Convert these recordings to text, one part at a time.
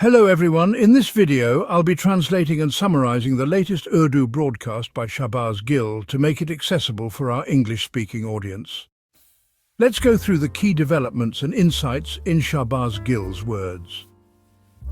Hello everyone, in this video I'll be translating and summarizing the latest Urdu broadcast by Shahbaz Gill to make it accessible for our English-speaking audience. Let's go through the key developments and insights in Shahbaz Gill's words.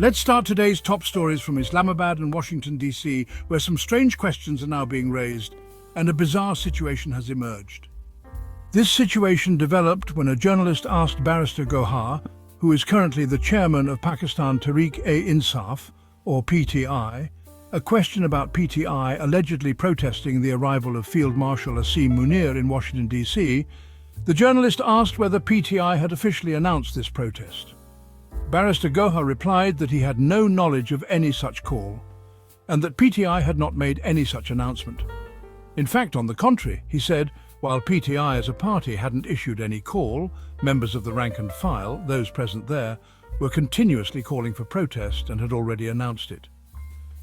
Let's start today's top stories from Islamabad and Washington DC, where some strange questions are now being raised and a bizarre situation has emerged. This situation developed when a journalist asked Barrister Gohar, who is currently the chairman of Pakistan Tehreek-e-Insaf, or PTI, a question about PTI allegedly protesting the arrival of Field Marshal Asim Munir in Washington, D.C., the journalist asked whether PTI had officially announced this protest. Barrister Gohar replied that he had no knowledge of any such call, and that PTI had not made any such announcement. In fact, on the contrary, he said, while PTI as a party hadn't issued any call, members of the rank and file, those present there, were continuously calling for protest and had already announced it.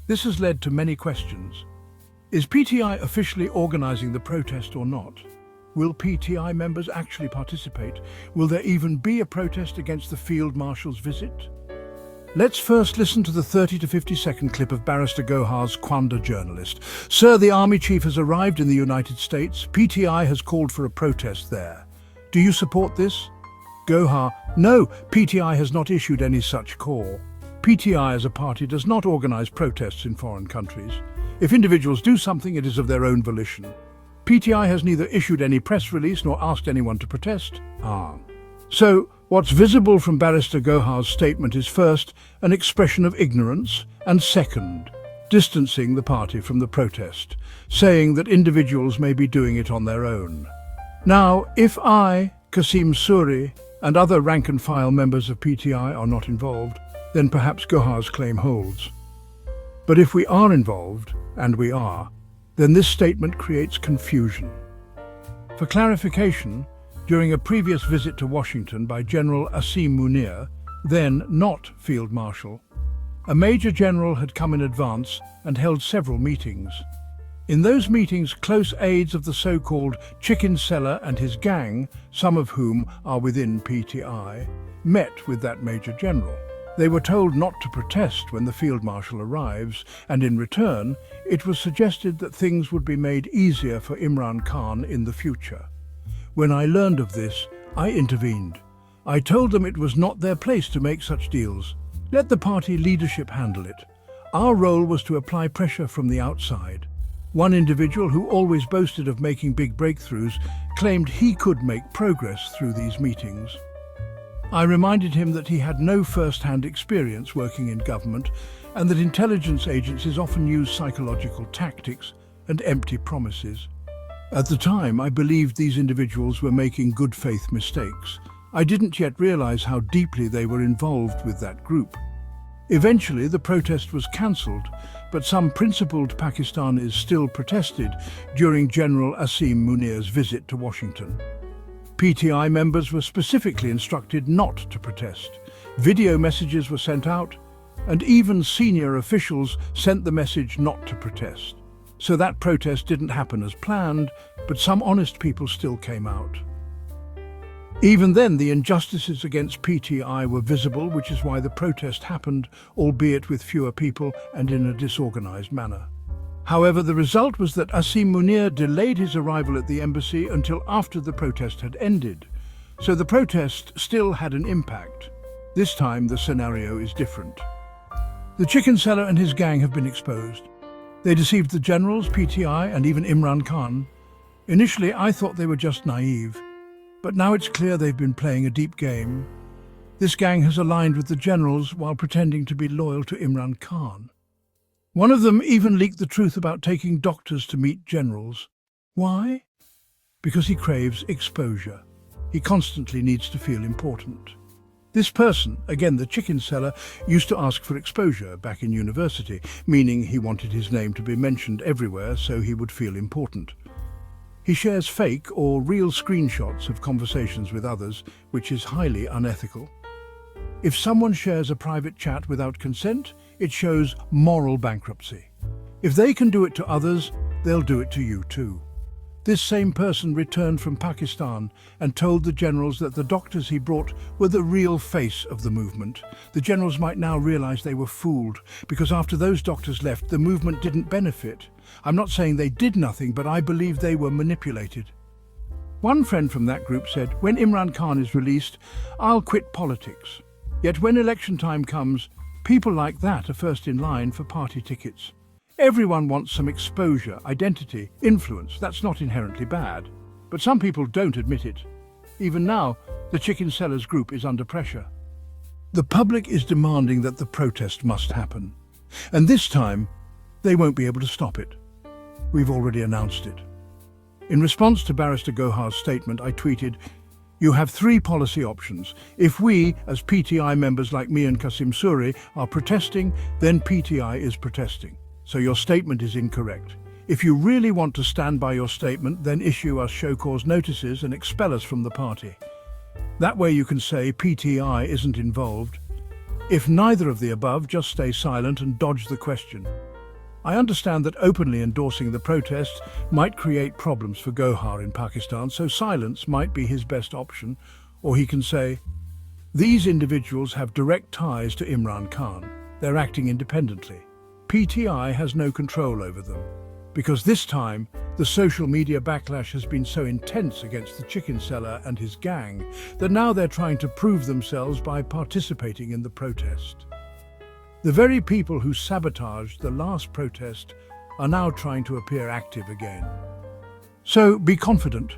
This has led to many questions. Is PTI officially organising the protest or not? Will PTI members actually participate? Will there even be a protest against the Field Marshal's visit? Let's first listen to the 30 to 50-second clip of Barrister Gohar's Quanda journalist. Sir, the army chief has arrived in the United States. PTI has called for a protest there. Do you support this? Gohar, no, PTI has not issued any such call. PTI as a party does not organise protests in foreign countries. If individuals do something, it is of their own volition. PTI has neither issued any press release nor asked anyone to protest. So, what's visible from Barrister Gohar's statement is first, an expression of ignorance, and second, distancing the party from the protest, saying that individuals may be doing it on their own. Now, if I, Qasim Suri, and other rank-and-file members of PTI are not involved, then perhaps Gohar's claim holds. But if we are involved, and we are, then this statement creates confusion. For clarification, during a previous visit to Washington by General Asim Munir, then not Field Marshal, a Major General had come in advance and held several meetings. In those meetings, close aides of the so-called Chicken Seller and his gang, some of whom are within PTI, met with that Major General. They were told not to protest when the Field Marshal arrives, and in return, it was suggested that things would be made easier for Imran Khan in the future. When I learned of this, I intervened. I told them it was not their place to make such deals. Let the party leadership handle it. Our role was to apply pressure from the outside. One individual who always boasted of making big breakthroughs claimed he could make progress through these meetings. I reminded him that he had no first-hand experience working in government and that intelligence agencies often use psychological tactics and empty promises. At the time, I believed these individuals were making good faith mistakes. I didn't yet realize how deeply they were involved with that group. Eventually, the protest was cancelled, but some principled Pakistanis still protested during General Asim Munir's visit to Washington. PTI members were specifically instructed not to protest. Video messages were sent out, and even senior officials sent the message not to protest. So that protest didn't happen as planned, but some honest people still came out. Even then, the injustices against PTI were visible, which is why the protest happened, albeit with fewer people and in a disorganized manner. However, the result was that Asim Munir delayed his arrival at the embassy until after the protest had ended. So the protest still had an impact. This time, the scenario is different. The chicken seller and his gang have been exposed. They deceived the generals, PTI, and even Imran Khan. Initially, I thought they were just naive, but now it's clear they've been playing a deep game. This gang has aligned with the generals while pretending to be loyal to Imran Khan. One of them even leaked the truth about taking doctors to meet generals. Why? Because he craves exposure. He constantly needs to feel important. This person, again the chicken seller, used to ask for exposure back in university, meaning he wanted his name to be mentioned everywhere so he would feel important. He shares fake or real screenshots of conversations with others, which is highly unethical. If someone shares a private chat without consent, it shows moral bankruptcy. If they can do it to others, they'll do it to you too. This same person returned from Pakistan and told the generals that the doctors he brought were the real face of the movement. The generals might now realize they were fooled, because after those doctors left, the movement didn't benefit. I'm not saying they did nothing, but I believe they were manipulated. One friend from that group said, "When Imran Khan is released, I'll quit politics." Yet when election time comes, people like that are first in line for party tickets. Everyone wants some exposure, identity, influence. That's not inherently bad. But some people don't admit it. Even now, the chicken sellers group is under pressure. The public is demanding that the protest must happen. And this time, they won't be able to stop it. We've already announced it. In response to Barrister Gohar's statement, I tweeted, "You have three policy options. If we, as PTI members like me and Qasim Suri, are protesting, then PTI is protesting. So your statement is incorrect. If you really want to stand by your statement, then issue us show cause notices and expel us from the party. That way you can say PTI isn't involved. If neither of the above, just stay silent and dodge the question." I understand that openly endorsing the protest might create problems for Gohar in Pakistan, so silence might be his best option, or he can say, "These individuals have direct ties to Imran Khan. They're acting independently. PTI has no control over them." Because this time, the social media backlash has been so intense against the chicken seller and his gang that now they're trying to prove themselves by participating in the protest. The very people who sabotaged the last protest are now trying to appear active again. So be confident.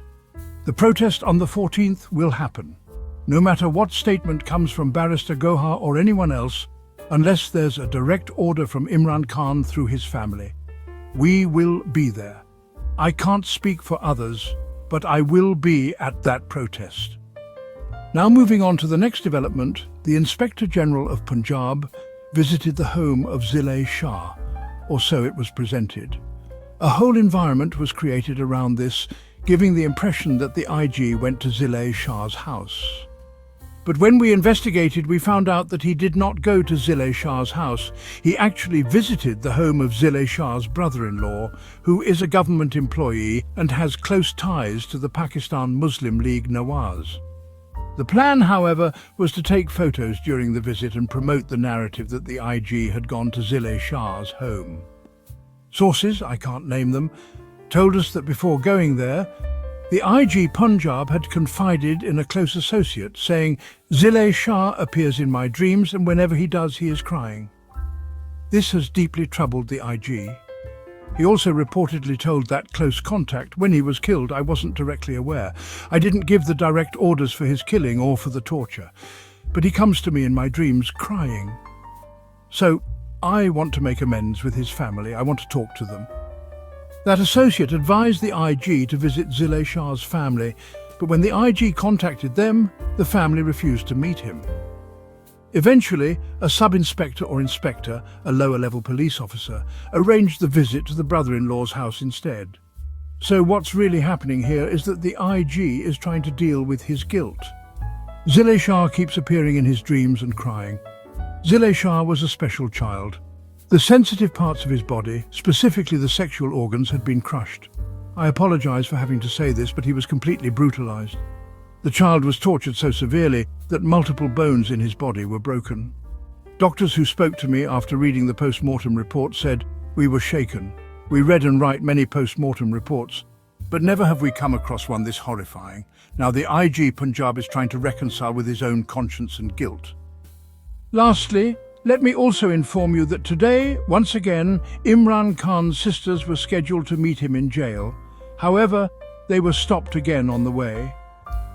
The protest on the 14th will happen. No matter what statement comes from Barrister Gohar or anyone else, unless there's a direct order from Imran Khan through his family. We will be there. I can't speak for others, but I will be at that protest. Now moving on to the next development, the Inspector General of Punjab visited the home of Zilay Shah, or so it was presented. A whole environment was created around this, giving the impression that the IG went to Zilay Shah's house. But when we investigated, we found out that he did not go to Zilay Shah's house. He actually visited the home of Zilay Shah's brother-in-law, who is a government employee and has close ties to the Pakistan Muslim League Nawaz. The plan, however, was to take photos during the visit and promote the narrative that the IG had gone to Zilay Shah's home. Sources, I can't name them, told us that before going there, the IG Punjab had confided in a close associate, saying, "Zilay Shah appears in my dreams, and whenever he does, he is crying." This has deeply troubled the IG. He also reportedly told that close contact, "When he was killed, I wasn't directly aware. I didn't give the direct orders for his killing or for the torture. But he comes to me in my dreams crying." So, I want to make amends with his family. I want to talk to them. That associate advised the IG to visit Zilay Shah's family, but when the IG contacted them, the family refused to meet him. Eventually, a sub-inspector or inspector, a lower-level police officer, arranged the visit to the brother-in-law's house instead. So what's really happening here is that the IG is trying to deal with his guilt. Zilay Shah keeps appearing in his dreams and crying. Zilay Shah was a special child. The sensitive parts of his body, specifically the sexual organs, had been crushed. I apologize for having to say this, but he was completely brutalized. The child was tortured so severely that multiple bones in his body were broken. Doctors who spoke to me after reading the post-mortem report said, "We were shaken. We read and write many post-mortem reports, but never have we come across one this horrifying. Now the IG Punjab is trying to reconcile with his own conscience and guilt." Lastly, let me also inform you that today, once again, Imran Khan's sisters were scheduled to meet him in jail. However, they were stopped again on the way.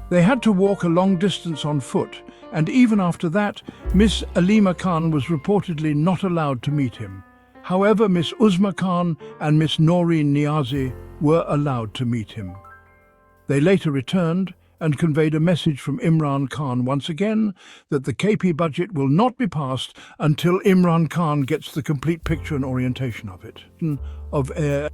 They had to walk a long distance on foot, and even after that, Miss Alima Khan was reportedly not allowed to meet him. However, Miss Uzma Khan and Miss Noreen Niazi were allowed to meet him. They later returned and conveyed a message from Imran Khan once again that the KP budget will not be passed until Imran Khan gets the complete picture and orientation of it.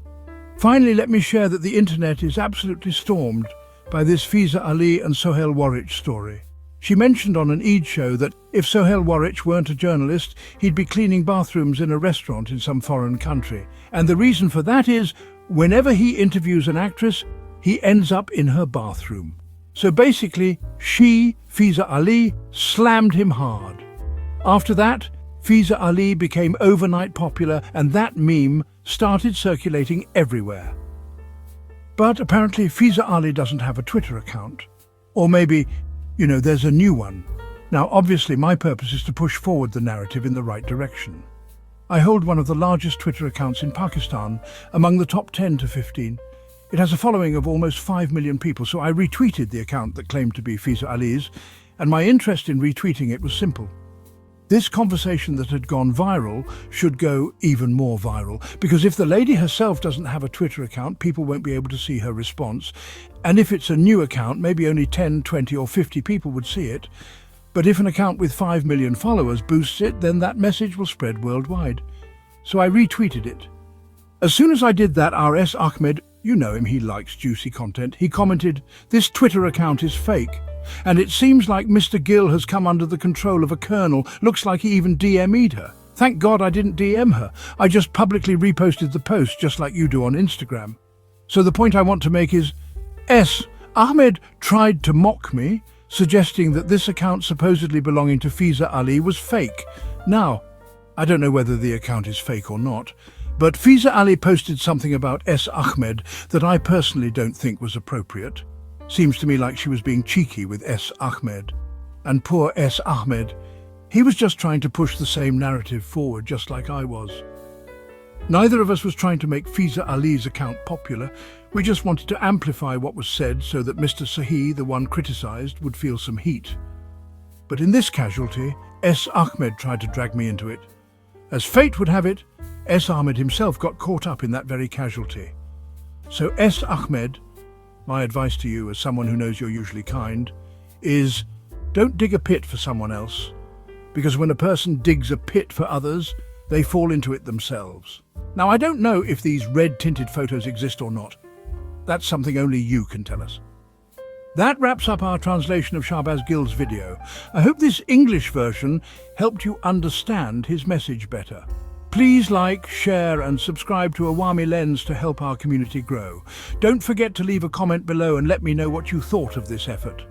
Finally, let me share that the internet is absolutely stormed by this Fiza Ali and Sohail Warich story. She mentioned on an Eid show that if Sohail Warich weren't a journalist, he'd be cleaning bathrooms in a restaurant in some foreign country. And the reason for that is, whenever he interviews an actress, he ends up in her bathroom. So basically, she, Fiza Ali, slammed him hard. After that, Fiza Ali became overnight popular and that meme started circulating everywhere. But apparently Fiza Ali doesn't have a Twitter account. Or maybe, there's a new one. Now, obviously, my purpose is to push forward the narrative in the right direction. I hold one of the largest Twitter accounts in Pakistan, among the top 10 to 15. It has a following of almost 5 million people, so I retweeted the account that claimed to be Fiza Ali's, and my interest in retweeting it was simple. This conversation that had gone viral should go even more viral, because if the lady herself doesn't have a Twitter account, people won't be able to see her response, and if it's a new account, maybe only 10, 20 or 50 people would see it. But if an account with 5 million followers boosts it, then that message will spread worldwide. So I retweeted it. As soon as I did that, R.S. Ahmed, you know him, he likes juicy content, he commented, "This Twitter account is fake. And it seems like Mr. Gill has come under the control of a colonel. Looks like he even DM'd her. Thank God I didn't DM her. I just publicly reposted the post, just like you do on Instagram." So the point I want to make is, Ahmed tried to mock me, suggesting that this account supposedly belonging to Fiza Ali was fake. Now, I don't know whether the account is fake or not, but Fiza Ali posted something about S. Ahmed that I personally don't think was appropriate. Seems to me like she was being cheeky with S. Ahmed. And poor S. Ahmed, he was just trying to push the same narrative forward just like I was. Neither of us was trying to make Fiza Ali's account popular. We just wanted to amplify what was said so that Mr. Sahi, the one criticised, would feel some heat. But in this casualty, S. Ahmed tried to drag me into it. As fate would have it, S. Ahmed himself got caught up in that very casualty. So S. Ahmed, my advice to you as someone who knows you're usually kind, is don't dig a pit for someone else, because when a person digs a pit for others, they fall into it themselves. Now, I don't know if these red-tinted photos exist or not. That's something only you can tell us. That wraps up our translation of Shahbaz Gill's video. I hope this English version helped you understand his message better. Please like, share and subscribe to Awami Lens to help our community grow. Don't forget to leave a comment below and let me know what you thought of this effort.